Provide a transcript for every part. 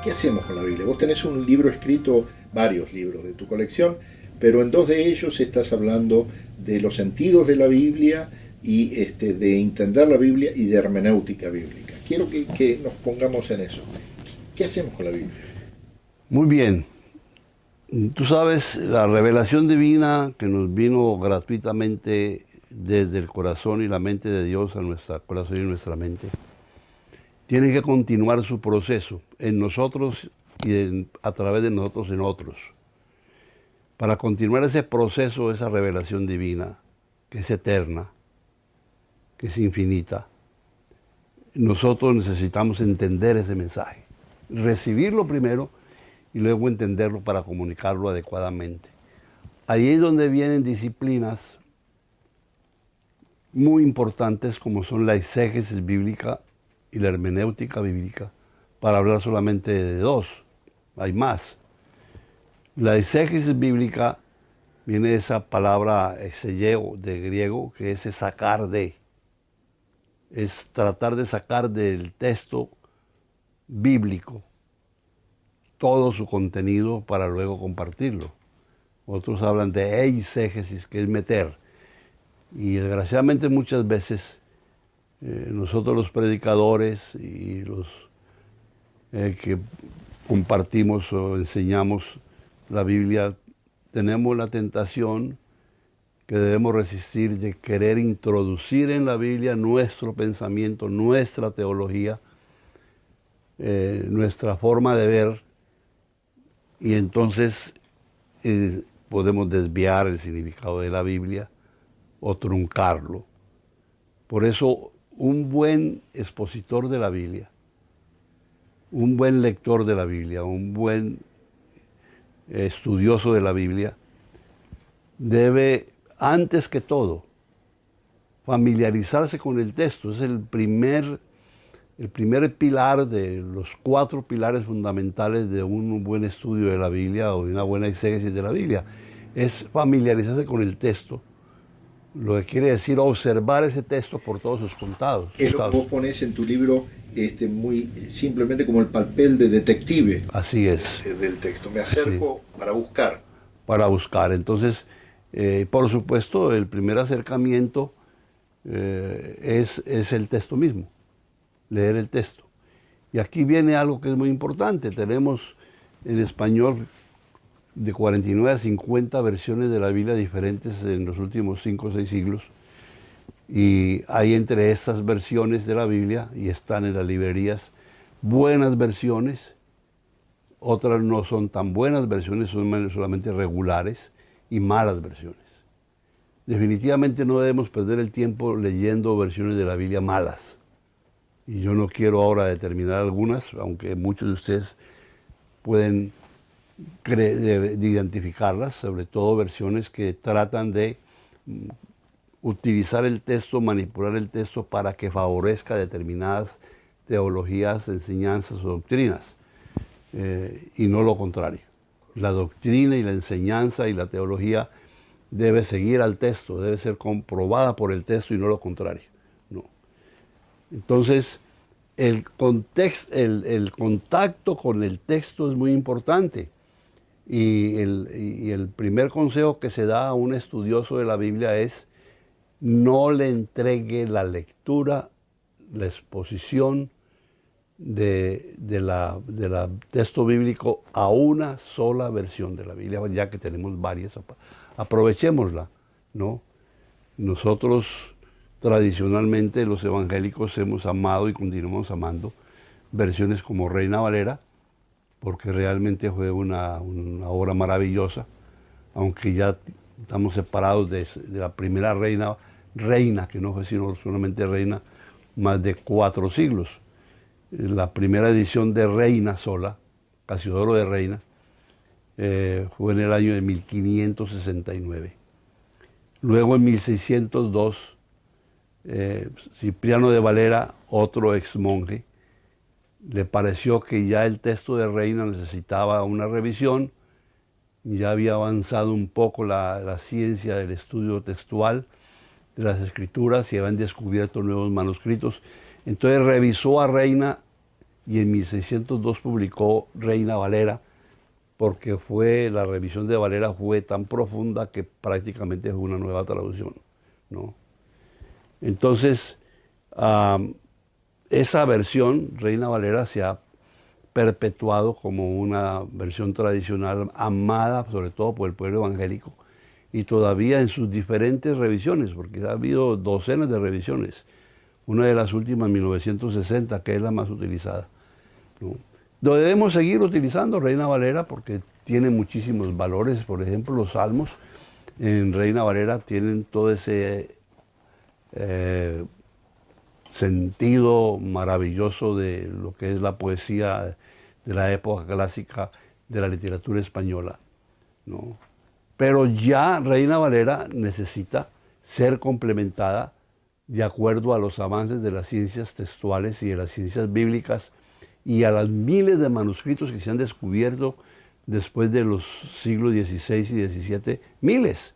¿Qué hacemos con la Biblia? Vos tenés un libro escrito, varios libros de tu colección, pero en dos de ellos estás hablando de los sentidos de la Biblia y de entender la Biblia y de hermenéutica bíblica. Quiero que nos pongamos en eso. ¿Qué hacemos con la Biblia? Muy bien. Tú sabes, la revelación divina que nos vino gratuitamente desde el corazón y la mente de Dios a nuestro corazón y nuestra mente, tiene que continuar su proceso en nosotros y a través de nosotros en otros. Para continuar ese proceso, esa revelación divina, que es eterna, que es infinita, nosotros necesitamos entender ese mensaje, recibirlo primero y luego entenderlo para comunicarlo adecuadamente. Ahí es donde vienen disciplinas muy importantes como son la exégesis bíblica y la hermenéutica bíblica, para hablar solamente de dos, hay más. La exégesis bíblica viene de esa palabra exegeo de griego, que es sacar de, es tratar de sacar del texto bíblico todo su contenido para luego compartirlo. Otros hablan de eisegesis, que es meter. Y desgraciadamente muchas veces nosotros los predicadores y los que compartimos o enseñamos la Biblia, tenemos la tentación que debemos resistir de querer introducir en la Biblia nuestro pensamiento, nuestra teología, nuestra forma de ver, y entonces podemos desviar el significado de la Biblia o truncarlo. Por eso, un buen expositor de la Biblia, un buen lector de la Biblia, un buen estudioso de la Biblia, debe, antes que todo, familiarizarse con el texto. Es el primer pilar de los 4 pilares fundamentales de un buen estudio de la Biblia o de una buena exégesis de la Biblia. Es familiarizarse con el texto, lo que quiere decir observar ese texto por todos sus contados. Es lo que vos ponés en tu libro muy simplemente como el papel de detective. Así es. Del texto. Me acerco para buscar. Para buscar. Entonces, por supuesto, el primer acercamiento es el texto mismo, leer el texto. Y aquí viene algo que es muy importante. Tenemos en español de 49 a 50 versiones de la Biblia diferentes en los últimos 5 o 6 siglos. Y hay entre estas versiones de la Biblia, y están en las librerías, buenas versiones, otras no son tan buenas versiones, son solamente regulares, y malas versiones. Definitivamente no debemos perder el tiempo leyendo versiones de la Biblia malas. Y yo no quiero ahora determinar algunas, aunque muchos de ustedes pueden identificarlas, sobre todo versiones que tratan de utilizar el texto, manipular el texto para que favorezca determinadas teologías, enseñanzas o doctrinas, y no lo contrario. La doctrina y la enseñanza y la teología debe seguir al texto, debe ser comprobada por el texto y no lo contrario. No. Entonces, el contacto con el texto es muy importante. Y el primer consejo que se da a un estudioso de la Biblia es: no le entregue la lectura, la exposición del texto bíblico a una sola versión de la Biblia, ya que tenemos varias. Aprovechémosla, ¿no? Nosotros tradicionalmente, los evangélicos, hemos amado y continuamos amando versiones como Reina Valera, porque realmente fue una obra maravillosa, aunque ya estamos separados de la primera reina, que no fue sino solamente reina, más de 4 siglos. La primera edición de Reina sola, Casiodoro de Reina, fue en el año de 1569. Luego en 1602, Cipriano de Valera, otro ex monje, le pareció que ya el texto de Reina necesitaba una revisión, ya había avanzado un poco la ciencia del estudio textual de las Escrituras y habían descubierto nuevos manuscritos. Entonces revisó a Reina y en 1602 publicó Reina Valera, porque la revisión de Valera fue tan profunda que prácticamente fue una nueva traducción, ¿no? Entonces, esa versión, Reina Valera, se ha perpetuado como una versión tradicional amada, sobre todo por el pueblo evangélico, y todavía en sus diferentes revisiones, porque ha habido docenas de revisiones. Una de las últimas, en 1960, que es la más utilizada, ¿no? Lo debemos seguir utilizando, Reina Valera, porque tiene muchísimos valores. Por ejemplo, los salmos en Reina Valera tienen todo ese sentido maravilloso de lo que es la poesía de la época clásica de la literatura española, ¿no? Pero ya Reina Valera necesita ser complementada de acuerdo a los avances de las ciencias textuales y de las ciencias bíblicas y a las miles de manuscritos que se han descubierto después de los siglos XVI y XVII, miles.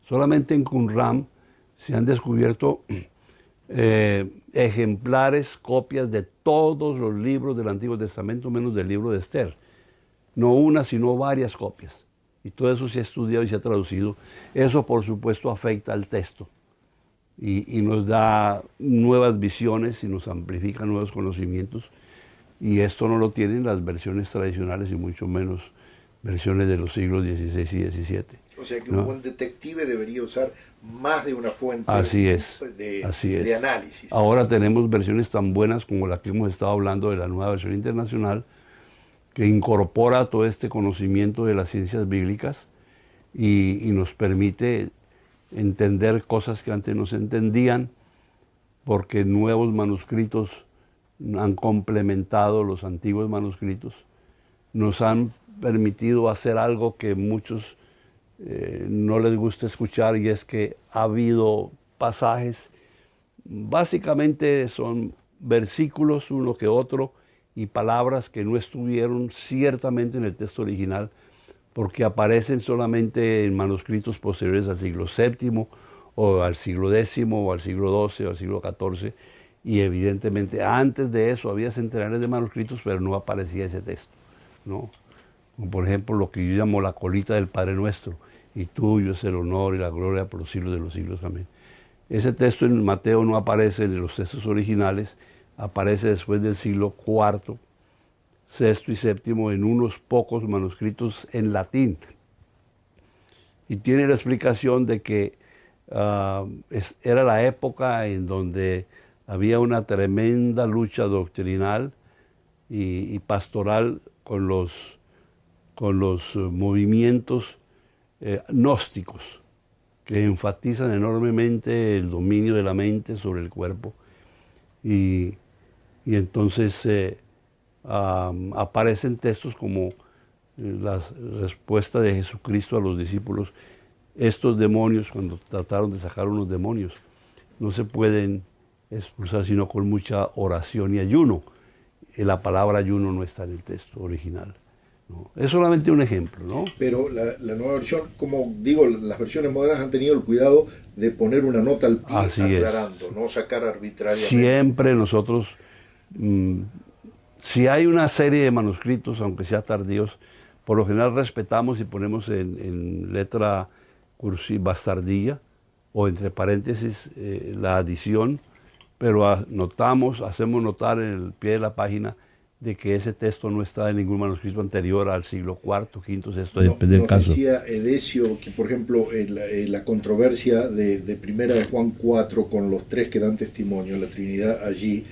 Solamente en Qumran se han descubierto ejemplares, copias de todos los libros del Antiguo Testamento, menos del libro de Esther. No una, sino varias copias. Y todo eso se ha estudiado y se ha traducido. Eso, por supuesto, afecta al texto y nos da nuevas visiones y nos amplifica nuevos conocimientos. Y esto no lo tienen las versiones tradicionales y mucho menos versiones de los siglos XVI y XVII. O sea que ¿no? un buen detective debería usar más de una fuente así es. de análisis. Ahora tenemos versiones tan buenas como la que hemos estado hablando de la nueva versión internacional, que incorpora todo este conocimiento de las ciencias bíblicas y nos permite entender cosas que antes no se entendían, porque nuevos manuscritos han complementado los antiguos manuscritos, nos han permitido hacer algo que muchos no les gusta escuchar, y es que ha habido pasajes, básicamente son versículos uno que otro, y palabras que no estuvieron ciertamente en el texto original, porque aparecen solamente en manuscritos posteriores al siglo VII, o al siglo X, o al siglo XII, o al siglo XIV, y evidentemente antes de eso había centenares de manuscritos, pero no aparecía ese texto, ¿no? Como por ejemplo lo que yo llamo la colita del Padre Nuestro, y tuyo es el honor y la gloria por los siglos de los siglos, amén. Ese texto en Mateo no aparece en los textos originales, aparece después del siglo IV, VI y VII en unos pocos manuscritos en latín. Y tiene la explicación de que era la época en donde había una tremenda lucha doctrinal y pastoral con los movimientos gnósticos, que enfatizan enormemente el dominio de la mente sobre el cuerpo. Y entonces aparecen textos como la respuesta de Jesucristo a los discípulos. Estos demonios, cuando trataron de sacar unos demonios, no se pueden expulsar sino con mucha oración y ayuno. La palabra ayuno no está en el texto original, ¿no? Es solamente un ejemplo, ¿no? Pero la nueva versión, como digo, las versiones modernas han tenido el cuidado de poner una nota al pie aclarando, no sacar arbitrariamente. Siempre nosotros, si hay una serie de manuscritos, aunque sea tardíos, por lo general respetamos y ponemos en letra cursiva bastardilla o entre paréntesis la adición, pero hacemos notar en el pie de la página de que ese texto no está en ningún manuscrito anterior al siglo IV, V, VI, depende del caso. Decía Edesio que, por ejemplo, la controversia de Primera de Juan 4 con los tres que dan testimonio, la Trinidad allí,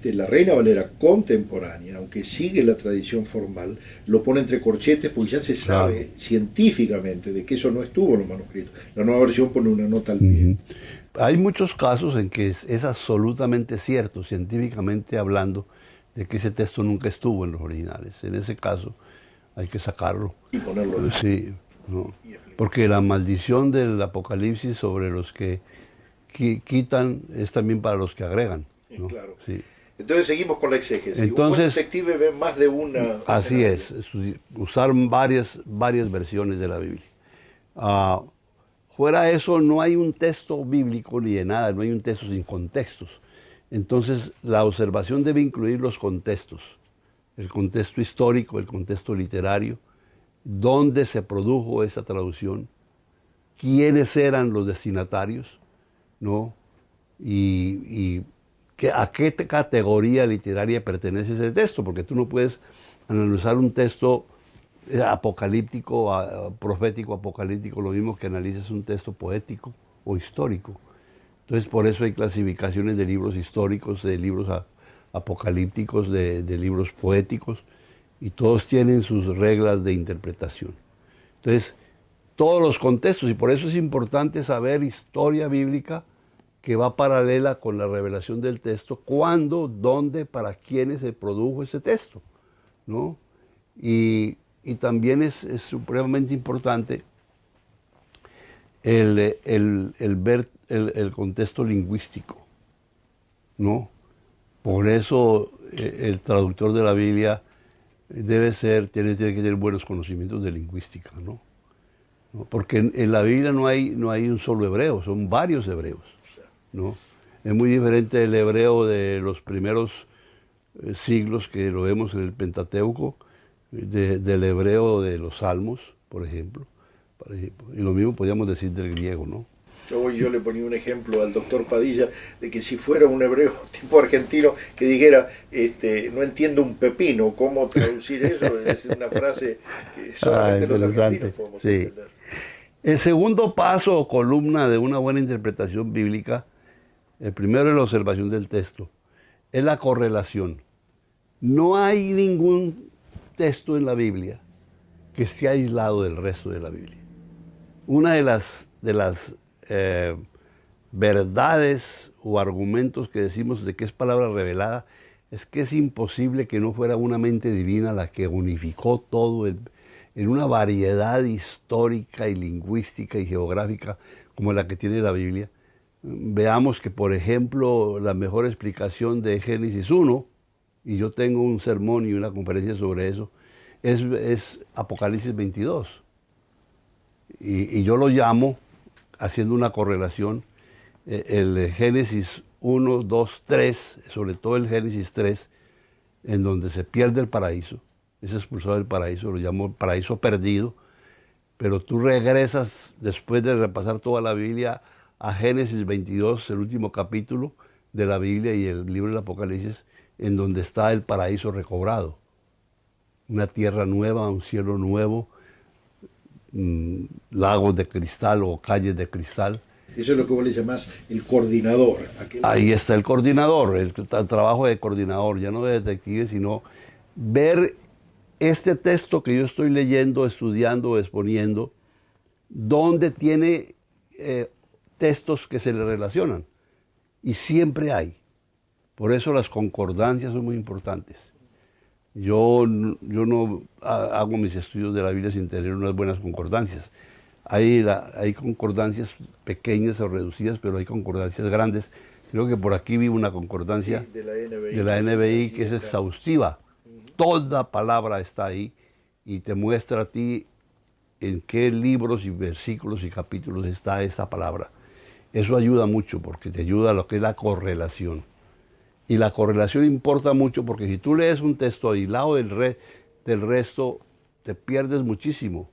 la Reina Valera contemporánea, aunque sigue la tradición formal, lo pone entre corchetes porque ya se sabe científicamente de que eso no estuvo en los manuscritos. La nueva versión pone una nota al pie. Hay muchos casos en que es absolutamente cierto, científicamente hablando, de que ese texto nunca estuvo en los originales. En ese caso hay que sacarlo. Y ponerlo. Sí, ¿no? Porque la maldición del Apocalipsis sobre los que quitan es también para los que agregan, ¿no? Claro. Sí. Entonces seguimos con la exégesis. Entonces, un buen detective ve más de una. Así es, usar varias versiones de la Biblia. Fuera de eso, no hay un texto bíblico ni de nada, no hay un texto sin contextos. Entonces, la observación debe incluir los contextos, el contexto histórico, el contexto literario, dónde se produjo esa traducción, quiénes eran los destinatarios, ¿no? Y a qué categoría literaria pertenece ese texto, porque tú no puedes analizar un texto apocalíptico, profético, apocalíptico, lo mismo que analices un texto poético o histórico. Entonces, por eso hay clasificaciones de libros históricos, de libros apocalípticos, de libros poéticos, y todos tienen sus reglas de interpretación. Entonces, todos los contextos, y por eso es importante saber historia bíblica que va paralela con la revelación del texto, cuándo, dónde, para quiénes se produjo ese texto, ¿no? Y también es supremamente importante el ver el contexto lingüístico, ¿no? Por eso el traductor de la Biblia tiene que tener buenos conocimientos de lingüística, ¿no? Porque en la Biblia no hay un solo hebreo, son varios hebreos, ¿no? Es muy diferente el hebreo de los primeros siglos que lo vemos en el Pentateuco, del hebreo de los Salmos, por ejemplo. Y lo mismo podríamos decir del griego, ¿no? Hoy yo le ponía un ejemplo al doctor Padilla de que si fuera un hebreo tipo argentino que dijera, no entiendo un pepino, ¿cómo traducir eso? Es una frase que solamente los argentinos podemos entender. El segundo paso o columna de una buena interpretación bíblica, el primero es la observación del texto, es la correlación. No hay ningún texto en la Biblia que esté aislado del resto de la Biblia. Una de las verdades o argumentos que decimos de que es palabra revelada es que es imposible que no fuera una mente divina la que unificó todo en una variedad histórica y lingüística y geográfica como la que tiene la Biblia. Veamos que, por ejemplo, la mejor explicación de Génesis 1, y yo tengo un sermón y una conferencia sobre eso, es Apocalipsis 22. Y yo lo llamo, haciendo una correlación, el Génesis 1, 2, 3, sobre todo el Génesis 3, en donde se pierde el paraíso, es expulsado del paraíso, lo llamo paraíso perdido, pero tú regresas después de repasar toda la Biblia a Génesis 22, el último capítulo de la Biblia y el libro del Apocalipsis, en donde está el paraíso recobrado, una tierra nueva, un cielo nuevo, lagos de cristal o calles de cristal. Eso es lo que vos le llamás el coordinador. Ahí está el coordinador, el trabajo de coordinador, ya no de detective, sino ver este texto que yo estoy leyendo, estudiando, exponiendo, dónde tiene textos que se le relacionan. Y siempre hay. Por eso las concordancias son muy importantes. Yo no hago mis estudios de la Biblia sin tener unas buenas concordancias. Hay concordancias pequeñas o reducidas, pero hay concordancias grandes. Creo que por aquí vi una concordancia de la NBI que es exhaustiva. Toda palabra está ahí y te muestra a ti en qué libros y versículos y capítulos está esta palabra. Eso ayuda mucho porque te ayuda a lo que es la correlación. Y la correlación importa mucho porque si tú lees un texto aislado del resto, te pierdes muchísimo.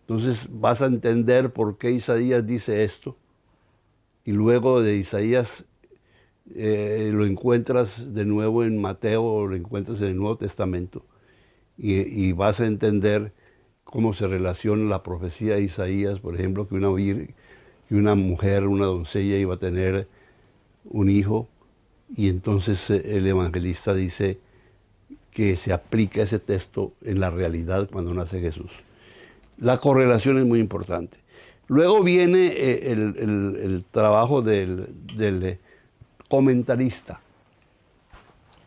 Entonces vas a entender por qué Isaías dice esto. Y luego de Isaías lo encuentras de nuevo en Mateo o lo encuentras en el Nuevo Testamento. Y vas a entender cómo se relaciona la profecía de Isaías, por ejemplo, que una mujer, una doncella iba a tener un hijo. Y entonces el evangelista dice que se aplica ese texto en la realidad cuando nace Jesús. La correlación es muy importante. Luego viene el trabajo del comentarista.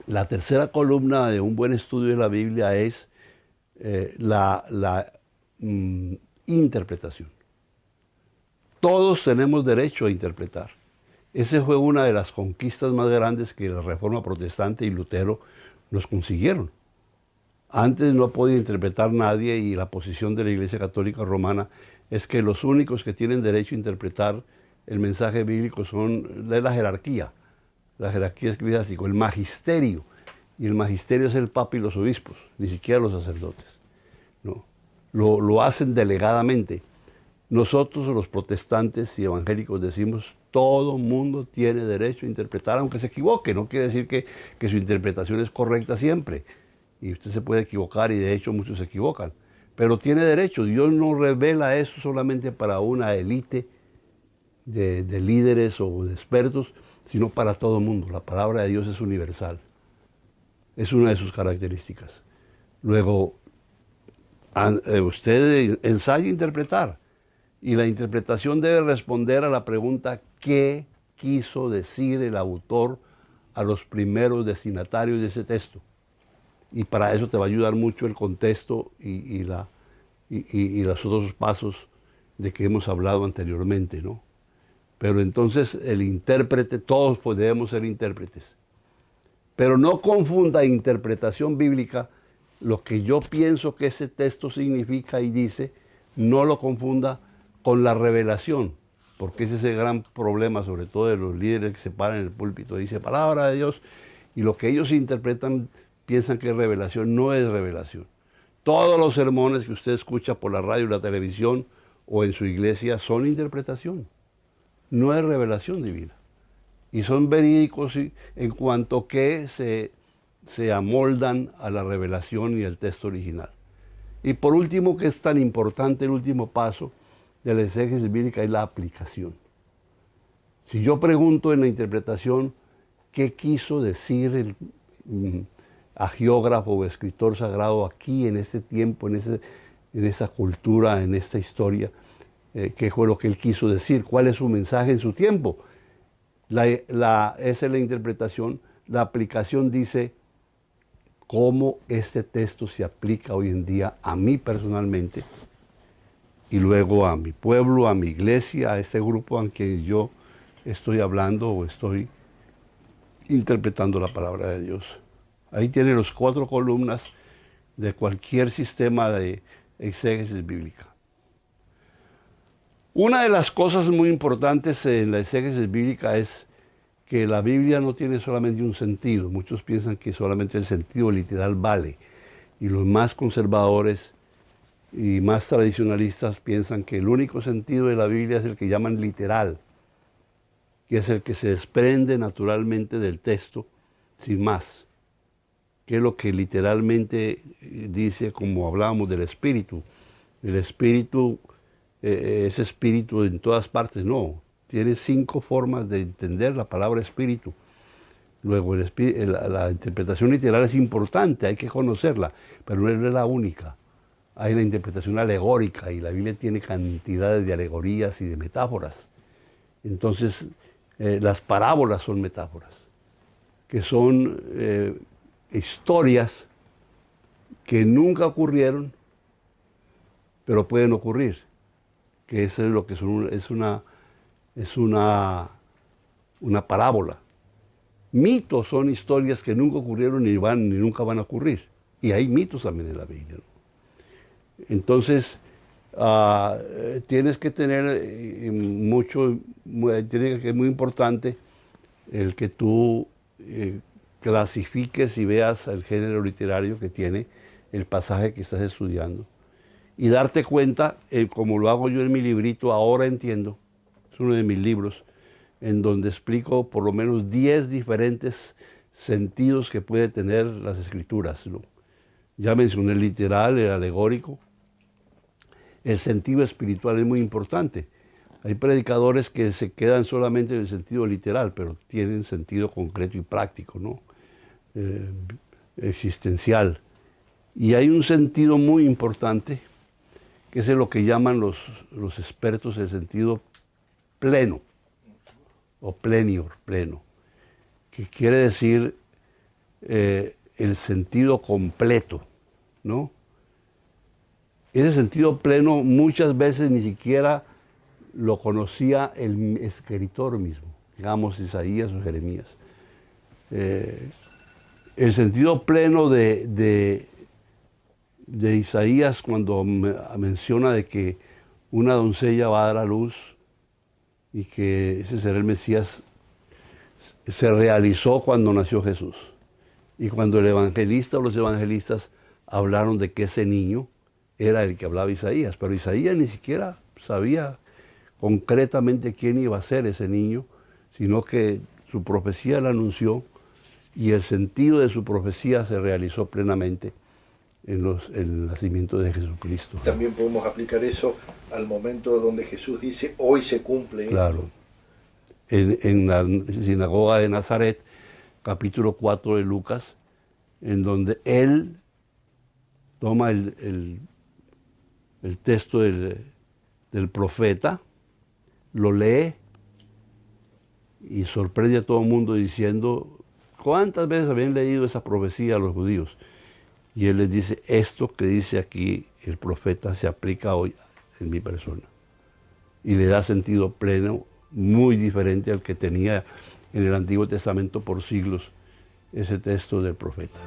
La tercera columna de un buen estudio de la Biblia es la interpretación. Todos tenemos derecho a interpretar. Esa fue una de las conquistas más grandes que la Reforma Protestante y Lutero nos consiguieron. Antes no podía interpretar nadie y la posición de la Iglesia Católica Romana es que los únicos que tienen derecho a interpretar el mensaje bíblico son de la jerarquía, la jerarquía eclesiástica, el magisterio. Y el magisterio es el papa y los obispos, ni siquiera los sacerdotes. ¿No? Lo hacen delegadamente. Nosotros, los protestantes y evangélicos, decimos, todo mundo tiene derecho a interpretar, aunque se equivoque. No quiere decir que su interpretación es correcta siempre. Y usted se puede equivocar, y de hecho muchos se equivocan. Pero tiene derecho. Dios no revela eso solamente para una élite de líderes o de expertos, sino para todo el mundo. La palabra de Dios es universal. Es una de sus características. Luego, usted ensaya a interpretar. Y la interpretación debe responder a la pregunta: ¿qué quiso decir el autor a los primeros destinatarios de ese texto? Y para eso te va a ayudar mucho el contexto y los otros pasos de que hemos hablado anteriormente, ¿no? Pero entonces el intérprete, todos debemos ser intérpretes. Pero no confunda interpretación bíblica, lo que yo pienso que ese texto significa y dice, no lo confunda con la revelación, porque ese es el gran problema, sobre todo de los líderes que se paran en el púlpito, dice palabra de Dios, y lo que ellos interpretan piensan que es revelación. No es revelación. Todos los sermones que usted escucha por la radio y la televisión o en su iglesia son interpretación, no es revelación divina. Y son verídicos en cuanto que se amoldan a la revelación y al texto original. Y por último, que es tan importante, el último paso de la exégesis bíblica es la aplicación. Si yo pregunto en la interpretación qué quiso decir el agiógrafo o escritor sagrado aquí, en ese tiempo, en esa cultura, en esta historia, qué fue lo que él quiso decir, cuál es su mensaje en su tiempo. Esa es la interpretación. La aplicación dice cómo este texto se aplica hoy en día a mí personalmente, y luego a mi pueblo, a mi iglesia, a este grupo en que yo estoy hablando o estoy interpretando la palabra de Dios. Ahí tiene las 4 columnas de cualquier sistema de exégesis bíblica. Una de las cosas muy importantes en la exégesis bíblica es que la Biblia no tiene solamente un sentido. Muchos piensan que solamente el sentido literal vale, y los más conservadores y más tradicionalistas piensan que el único sentido de la Biblia es el que llaman literal, que es el que se desprende naturalmente del texto, sin más, que es lo que literalmente dice, como hablábamos del espíritu. El espíritu es espíritu en todas partes, no. Tiene 5 formas de entender la palabra espíritu. Luego, la interpretación literal es importante, hay que conocerla, pero no es la única. Hay la interpretación alegórica, y la Biblia tiene cantidades de alegorías y de metáforas. Entonces, las parábolas son metáforas, que son historias que nunca ocurrieron, pero pueden ocurrir, que eso es lo que es una parábola. Mitos son historias que nunca ocurrieron ni nunca van a ocurrir. Y hay mitos también en la Biblia, ¿no? Entonces, tienes que tener tiene que ser muy importante el que tú clasifiques y veas el género literario que tiene el pasaje que estás estudiando, y darte cuenta, como lo hago yo en mi librito, Ahora Entiendo, es uno de mis libros, en donde explico por lo menos 10 diferentes sentidos que puede tener las escrituras, ¿no? Ya mencioné el literal, el alegórico. El sentido espiritual es muy importante. Hay predicadores que se quedan solamente en el sentido literal, pero tienen sentido concreto y práctico, ¿no? Existencial. Y hay un sentido muy importante, que es lo que llaman los expertos el sentido pleno, o plenior, pleno, que quiere decir el sentido completo, ¿no? Ese sentido pleno muchas veces ni siquiera lo conocía el escritor mismo, digamos Isaías o Jeremías. El sentido pleno de Isaías, cuando menciona de que una doncella va a dar a luz y que ese será el Mesías, se realizó cuando nació Jesús. Y cuando el evangelista o los evangelistas hablaron de que ese niño era el que hablaba Isaías, pero Isaías ni siquiera sabía concretamente quién iba a ser ese niño, sino que su profecía la anunció y el sentido de su profecía se realizó plenamente en el nacimiento de Jesucristo. También podemos aplicar eso al momento donde Jesús dice, hoy se cumple. Claro. En la sinagoga de Nazaret, capítulo 4 de Lucas, en donde él toma el texto del profeta, lo lee y sorprende a todo el mundo diciendo, ¿cuántas veces habían leído esa profecía a los judíos? Y él les dice, esto que dice aquí el profeta se aplica hoy en mi persona. Y le da sentido pleno, muy diferente al que tenía en el Antiguo Testamento por siglos ese texto del profeta.